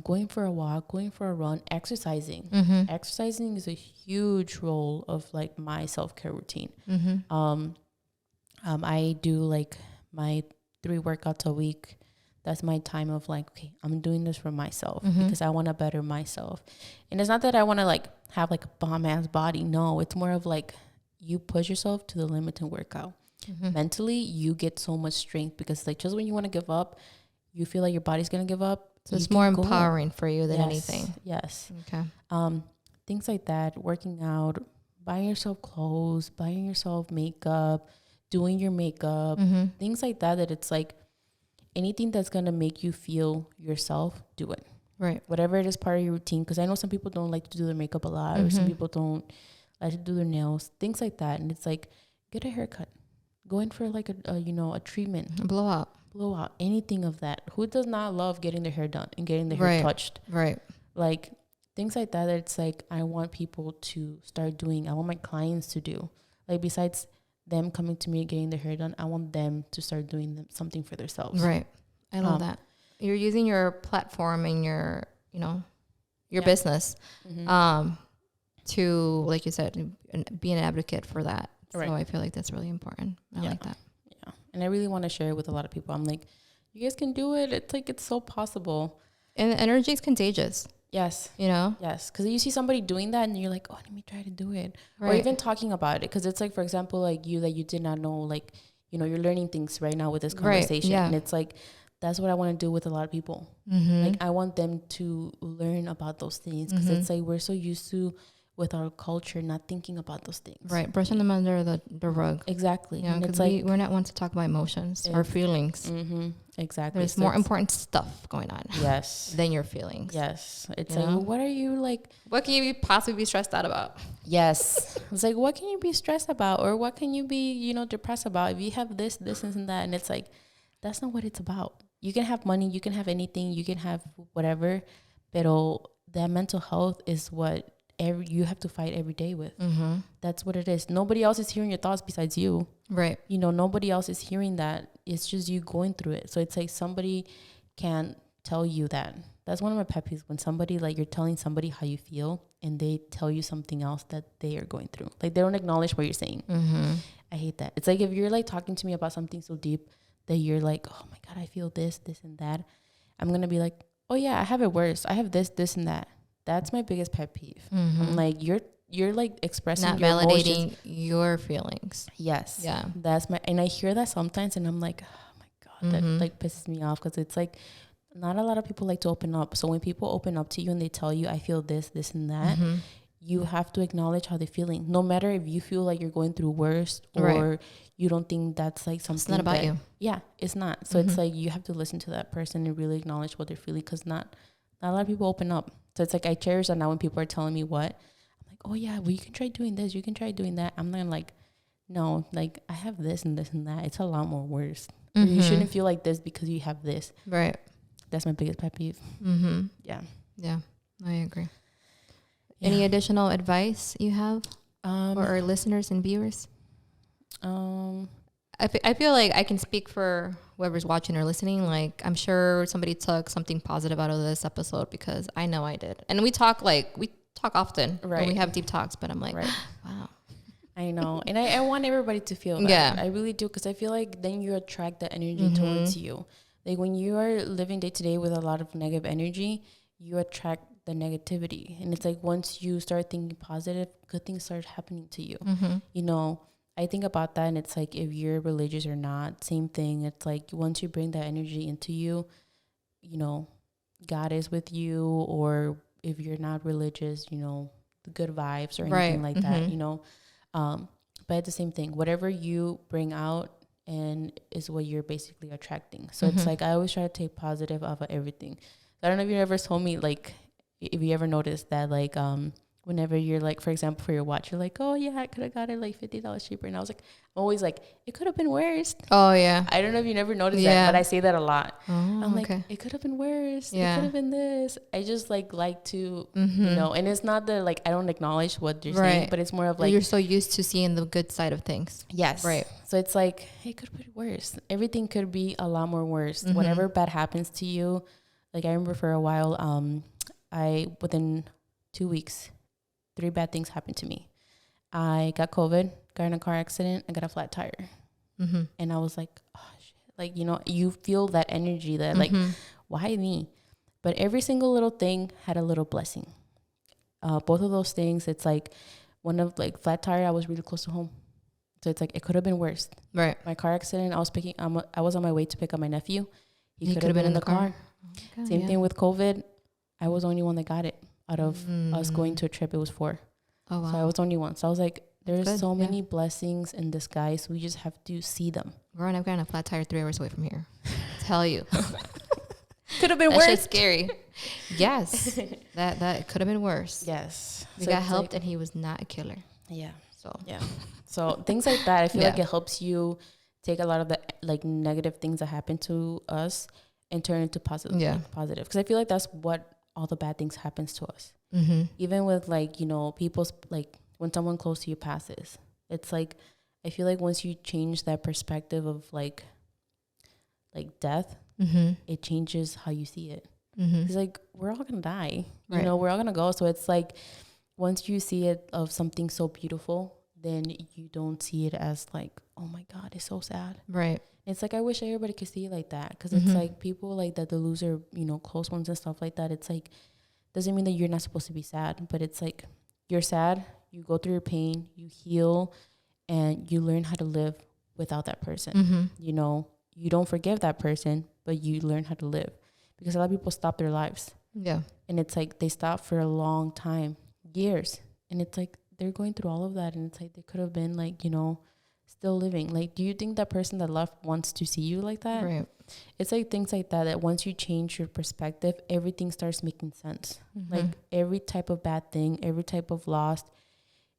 going for a walk, going for a run, exercising. Exercising is a huge role of like my self-care routine. I do like my 3 workouts a week. That's my time of like, okay, I'm doing this for myself because I want to better myself. And it's not that I want to like have like a bomb ass body. No, it's more of like, you push yourself to the limit and work out. Mentally, you get so much strength, because like just when you want to give up, you feel like your body's going to give up. So it's more empowering for you than anything. Yes. Okay. Things like that, working out, buying yourself clothes, buying yourself makeup, doing your makeup, things like that, that it's like, anything that's going to make you feel yourself, do it. Right. Whatever it is, part of your routine. Because I know some people don't like to do their makeup a lot, or some people don't like to do their nails, things like that. And it's like, get a haircut. Go in for like a treatment. A blowout. Anything of that. Who does not love getting their hair done and getting their hair touched? Right. Like things like that. It's like, I want people to start doing. I want my clients to do. Like, besides them coming to me and getting their hair done, I want them to start doing something for themselves. Right. I love that. You're using your platform and your business to, like you said, be an advocate for that. Right. So I feel like that's really important. I like that. Yeah. And I really want to share it with a lot of people. I'm like, you guys can do it. It's like, it's so possible. And the energy is contagious. Yes. Yes. Because you see somebody doing that and you're like, oh, let me try to do it. Right. Or even talking about it. Because it's like, for example, like you did not know, like, you're learning things right now with this conversation. Right. Yeah. And it's like, that's what I want to do with a lot of people. Like, I want them to learn about those things. Because it's like, we're so used to, with our culture, not thinking about those things. Right. Brushing them under the rug. Exactly. Yeah, and it's like, we're not ones to talk about emotions or feelings. Exactly. There's more important stuff going on. Yes. Than your feelings. Yes. It's like, what are you like? What can you possibly be stressed out about? Yes. It's like, what can you be stressed about? Or what can you be, depressed about? If you have this, and that. And it's like, that's not what it's about. You can have money. You can have anything. You can have whatever. But that mental health is what you have to fight every day with. That's what it is. Nobody else is hearing your thoughts besides you. Right. Nobody else is hearing that. It's just you going through it. So it's like, somebody can't tell you that. That's one of my pet peeves, when somebody, like, you're telling somebody how you feel and they tell you something else that they are going through. Like, they don't acknowledge what you're saying. I hate that. It's like, if you're like talking to me about something so deep that you're like, oh my God, I feel this and that, I'm going to be like, oh yeah, I have it worse. I have this and that. That's my biggest pet peeve. I'm like, you're like expressing not your validating emotions. Your feelings. Yes. Yeah. And I hear that sometimes and I'm like, oh my God, that like pisses me off, because it's like, not a lot of people like to open up. So when people open up to you and they tell you, I feel this and that, you have to acknowledge how they're feeling. No matter if you feel like you're going through worse or you don't think that's like something. It's not about you. Yeah, it's not. So it's like, you have to listen to that person and really acknowledge what they're feeling, because not a lot of people open up. So it's like, I cherish that now when people are telling me what. I'm like, oh yeah, well, you can try doing this. You can try doing that. I'm not like, no, like, I have this and that. It's a lot more worse. You shouldn't feel like this because you have this. Right. That's my biggest pet peeve. Yeah. Yeah, I agree. Yeah. Any additional advice you have for our listeners and viewers? I feel like I can speak for whoever's watching or listening. Like, I'm sure somebody took something positive out of this episode, because I know I did. And we talk often. Right. And we have deep talks, but I'm like, wow. I know. And I want everybody to feel that. Yeah. I really do, because I feel like then you attract that energy towards you. Like, when you are living day to day with a lot of negative energy, you attract the negativity. And it's like, once you start thinking positive, good things start happening to you. I think about that, and it's like, if you're religious or not, same thing. It's like, once you bring that energy into you, God is with you. Or if you're not religious, the good vibes or anything like that, but it's the same thing. Whatever you bring out and is what you're basically attracting. So it's like, I always try to take positive out of everything. I don't know if you ever told me, like, if you ever noticed that, like, whenever you're like, for example, for your watch, you're like, oh yeah, I could have got it like $50 cheaper. And I was like, I'm always like, it could have been worse. Oh yeah. I don't know if you never noticed that, but I say that a lot. I'm like, it could have been worse. Yeah. It could have been this. I just like to, and it's not that like, I don't acknowledge what you're saying, but it's more of like, you're so used to seeing the good side of things. Yes. Right. So it's like, it could be worse. Everything could be a lot more worse. Whatever bad happens to you. Like, I remember for a while, within 2 weeks, 3 bad things happened to me. I got COVID, got in a car accident, I got a flat tire. And I was like, oh shit. Like, you feel that energy that like, why me? But every single little thing had a little blessing. Both of those things, it's like, one of like flat tire, I was really close to home. So it's like, it could have been worse. Right. My car accident, I was on my way to pick up my nephew. He could have been in the car. Oh, same thing with COVID. I was the only one that got it. Out of us going to a trip, it was 4. Oh, wow. So I was the only one. So I was like, there's so many blessings in disguise. We just have to see them. Girl, I've gotten a flat tire 3 hours away from here. tell you. Could have been That's worse. just scary. Yes. That could have been worse. Yes. We got helped, and he was not a killer. Yeah. So Yeah. So things like that, I feel Yeah. like it helps you take a lot of the like negative things that happen to us and turn into positive. Yeah. Like, positive. Because I feel like that's what all the bad things happens to us. Mm-hmm. Even with like, you know, people's like when someone close to you passes, it's like, I feel like once you change that perspective of like death, Mm-hmm. it changes how you see it. Mm-hmm. It's like, we're all going to die, you Right. know, we're all going to go. So it's like, once you see it of something so beautiful, then you don't see it as like, oh my God, it's so sad. Right. It's like, I wish everybody could see it like that. Because Mm-hmm. it's like people like that, the loser, you know, close ones and stuff like that. It's like, doesn't mean that you're not supposed to be sad, but it's like, you're sad, you go through your pain, you heal, and you learn how to live without that person. Mm-hmm. You know, you don't forgive that person, but you learn how to live. Because a lot of people stop their lives. Yeah. And it's like they stop for a long time, years. And it's like they're going through all of that. And it's like they could have been like, you know, still living. Like, do you think that person that left wants to see you like that? Right. It's like things like that, that once you change your perspective, everything starts making sense. Mm-hmm. Like every type of bad thing, every type of loss,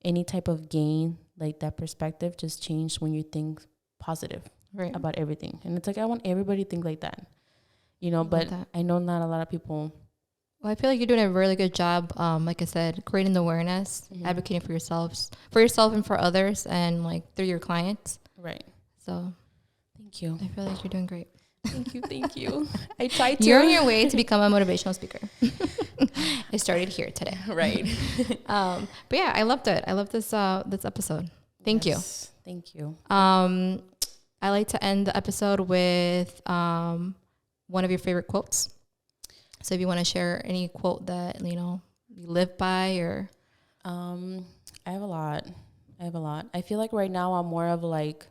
any type of gain, like that perspective just changed when you think positive Right. about everything. And it's like, I want everybody to think like that, you know, but I know not a lot of people. Well, I feel like you're doing a really good job. Like I said, creating the awareness, Mhm. advocating for yourself and for others, and like through your clients. Right. So Thank you. I feel like you're doing great. Thank you. Thank you. I tried to. You're on your way to become a motivational speaker. I started here today. Right. But yeah, I loved it. I love this episode. Thank you. Thank you. I like to end the episode with one of your favorite quotes. So if you want to share any quote that, you know, you live by, or I have a lot. I feel like right now I'm more of like,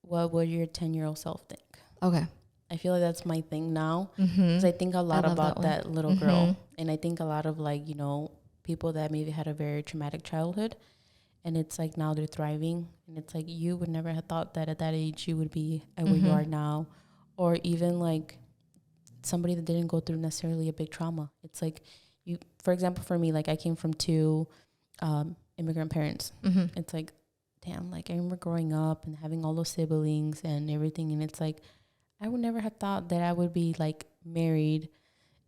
what would your 10-year-old self think? okay. I feel like that's my thing now. Mm-hmm. Because I think a lot love about that that little girl. Mhm. And I think a lot of like, you know, people that maybe had a very traumatic childhood. And it's like now they're thriving. And it's like you would never have thought that at that age you would be at where you are now. Or even like somebody that didn't go through necessarily a big trauma. It's like you, for example, for me, like I came from two immigrant parents. Mm-hmm. It's like, damn, like I remember growing up and having all those siblings and everything. And it's like, I would never have thought that I would be like married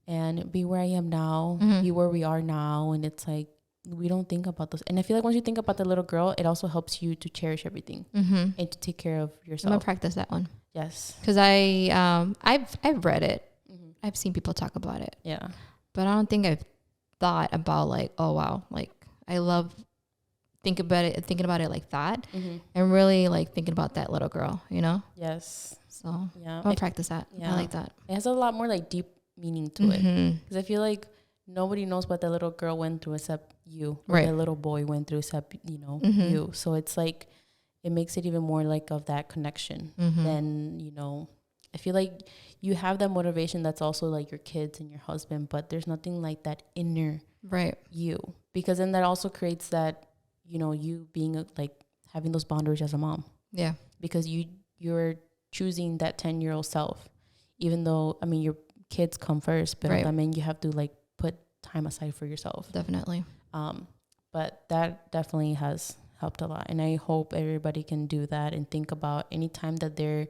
and be where I am now, be where we are now. And it's like, we don't think about those. And I feel like once you think about the little girl, it also helps you to cherish everything and to take care of I'm yourself. gonna practice that one. Yes. Because I've read it. I've seen people talk about it. Yeah. But I don't think I've thought about like, oh wow, like I love thinking about it like that, and really like thinking about that little girl, you know. Yes. So Yeah. I'm gonna practice that. Yeah. I like that. It has a lot more like deep meaning to it. Because I feel like nobody knows what that little girl went through except you. What Right. that little boy went through except, you know, you. So it's like, it makes it even more like of that connection than, you know, I feel like you have that motivation that's also like your kids and your husband, but there's nothing like that inner Right. you. Because then that also creates that, you know, you being like having those boundaries as a mom. Yeah. Because you're choosing that 10-year-old self, even though, I mean, your kids come first, but Right. I mean, you have to like put time aside for yourself. Definitely. But that definitely has helped a lot. And I hope everybody can do that and think about any time that they're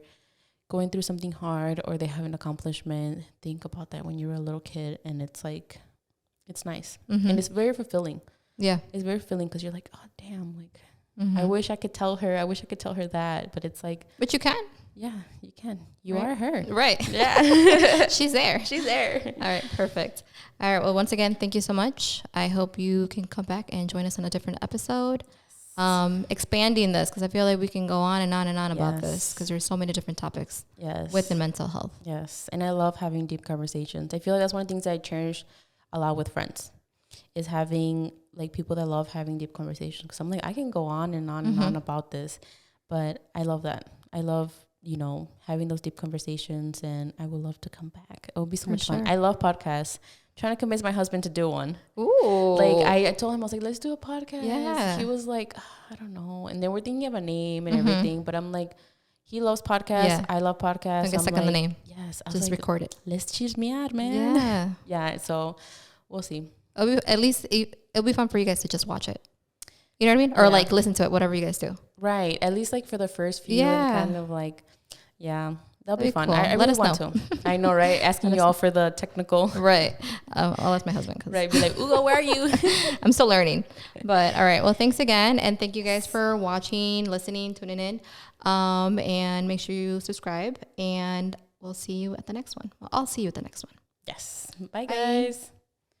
going through something hard or they have an accomplishment, think about that when you were a little kid. And it's like, it's nice. And it's very fulfilling. Yeah. It's very fulfilling because you're like, oh, damn, like, I wish I could tell her. I wish I could tell her that. But it's like, But you can. yeah, you can. You Right. are her. Right. Yeah. She's there. She's there. All right. Perfect. All right. Well, once again, thank you so much. I hope you can come back and join us on a different episode. Expanding this, because I feel like we can go on and on and on about this, because there's so many different topics within mental health. Yes. And I love having deep conversations. I feel like that's one of the things I cherish a lot with friends, is having like people that love having deep conversations. Because I'm like, I can go on and on and on about this, but I love that. I love, you know, having those deep conversations, and I would love to come back. It would be so much fun. I love podcasts. Trying to convince my husband to do one. Ooh. Like I told him, I was like, let's do a podcast. Yeah. He was like, I don't know. And then we're thinking of a name and everything, but I'm like, he loves podcasts. Yeah. I love podcasts. Don't get stuck on the name. Yes. I was Just like, record it. let's choose me out, man. Yeah. Yeah. So we'll see. At least it'll be fun for you guys to just watch it. You know what I mean? Or like listen to it, whatever you guys do. Right. At least like for the first few and kind of like, yeah, that'll be fun. Cool. I really want to. I know, right? Asking you all for the technical. Right. I'll ask my husband. Right. Be like, Ugo, where are you? I'm still learning. But all right. Well, thanks again. And thank you guys for watching, listening, tuning in. And make sure you subscribe. And we'll see you at the next one. Well, I'll see you at the next one. Yes. Bye, guys.